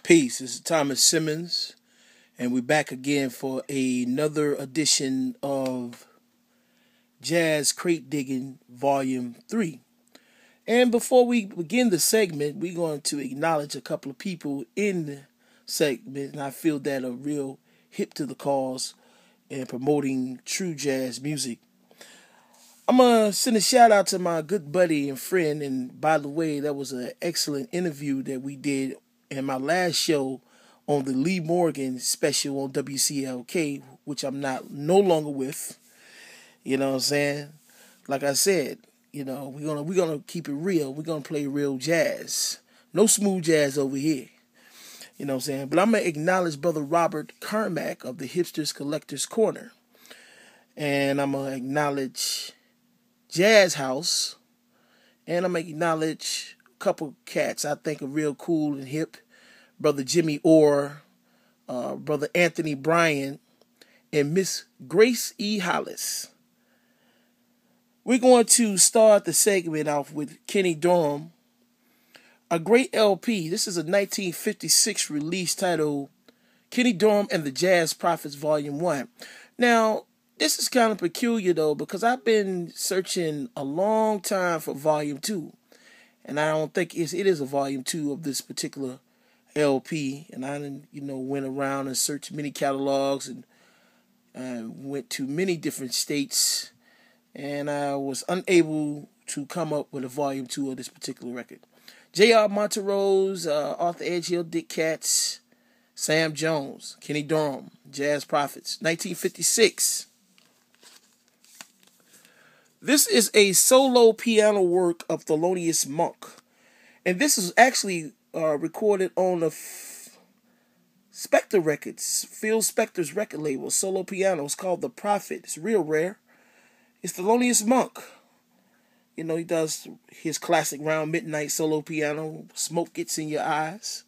Peace. This is Thomas Simmons, and we're back again for another edition of Jazz Crate Digging Volume 3. And before we begin the segment, we're going to acknowledge a couple of people in the segment, and I feel that are real hip to the cause and promoting true jazz music. I'm going to send a shout out to my good buddy and friend, and by the way, that was an excellent interview that we did in my last show on the Lee Morgan special on WCLK, which I'm no longer with. You know what I'm saying? Like I said, we're gonna keep it real. We're gonna play real jazz. No smooth jazz over here. You know what I'm saying? But I'm gonna acknowledge Brother Robert Carmack of the Hipsters Collectors Corner. And I'm gonna acknowledge Jazz House. And I'm gonna acknowledge couple cats I think are real cool and hip. Brother Jimmy Orr, Brother Anthony Bryan, and Miss Grace E. Hollis. We're going to start the segment off with Kenny Dorham, a great LP. This is a 1956 release titled Kenny Dorham and the Jazz Prophets Volume 1. Now, this is kind of peculiar though, because I've been searching a long time for Volume 2. And I don't think it is a volume 2 of this particular LP. And I went around and searched many catalogs and went to many different states. And I was unable to come up with a volume 2 of this particular record. J.R. Monterose, Arthur Edgehill, Dick Katz, Sam Jones, Kenny Dorham, Jazz Prophets, 1956. This is a solo piano work of Thelonious Monk. And this is actually recorded on the Spector Records, Phil Spector's record label, solo piano. It's called The Prophet. It's real rare. It's Thelonious Monk. He does his classic Round Midnight solo piano, Smoke Gets in Your Eyes,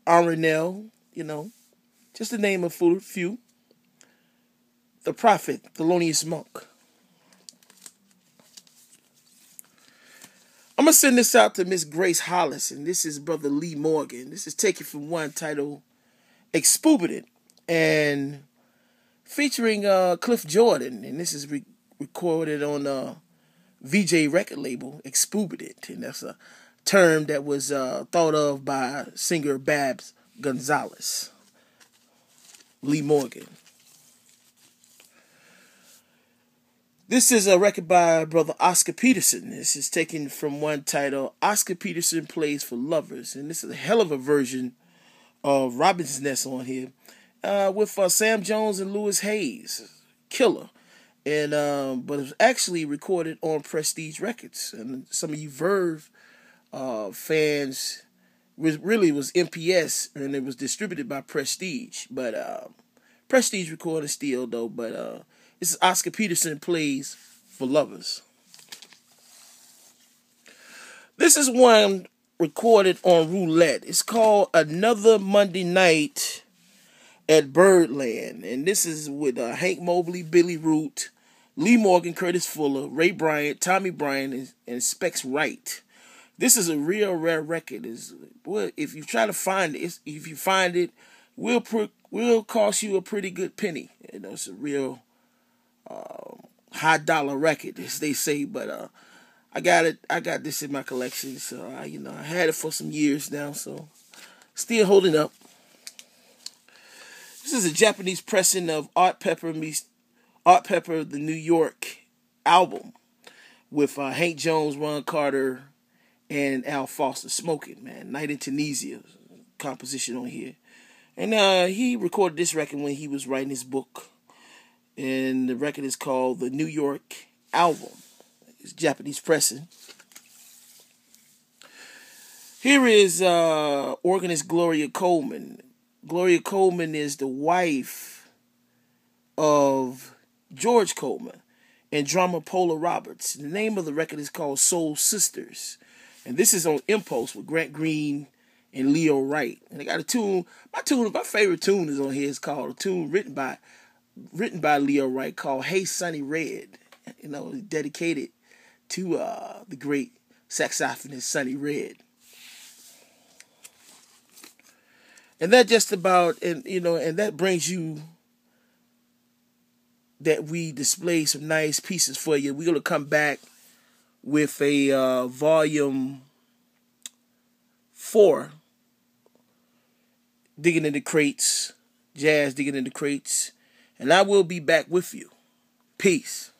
Arenell, just to name a few. The Prophet, Thelonious Monk. I'm going to send this out to Miss Grace Hollis, and this is Brother Lee Morgan. This is taken from one titled Expubitant, and featuring Cliff Jordan, and this is recorded on VJ record label, Expubitant, and that's a term that was thought of by singer Babs Gonzalez. Lee Morgan. This is a record by Brother Oscar Peterson. This is taken from one title, Oscar Peterson Plays for Lovers. And this is a hell of a version of Robin's Nest on here with Sam Jones and Louis Hayes. Killer. And but it was actually recorded on Prestige Records. And some of you Verve fans, really was MPS, and it was distributed by Prestige. But Prestige recorded still, though, but this is Oscar Peterson Plays for Lovers. This is one recorded on Roulette. It's called Another Monday Night at Birdland. And this is with Hank Mobley, Billy Root, Lee Morgan, Curtis Fuller, Ray Bryant, Tommy Bryan, and Specs Wright. This is a real rare record. If you try to find it, if you find it, will cost you a pretty good penny. It's a real high dollar record, as they say, but I got it. I got this in my collection, so I had it for some years now, so still holding up. This is a Japanese pressing of Art Pepper, the New York album, with Hank Jones, Ron Carter, and Al Foster. Smoking, man. Night in Tunisia composition on here, and he recorded this record when he was writing his book. And the record is called The New York Album. It's Japanese pressing. Here is organist Gloria Coleman. Gloria Coleman is the wife of George Coleman and drummer Paula Roberts. The name of the record is called Soul Sisters. And this is on Impulse with Grant Green and Leo Wright. And they got a tune. My favorite tune is on here. It's called a tune written by Leo Wright called Hey Sonny Red. Dedicated to the great saxophonist Sonny Red. And that just about, and that brings you that we display some nice pieces for you. We're going to come back with a volume 4, digging in the crates, jazz digging in the crates, and I will be back with you. Peace.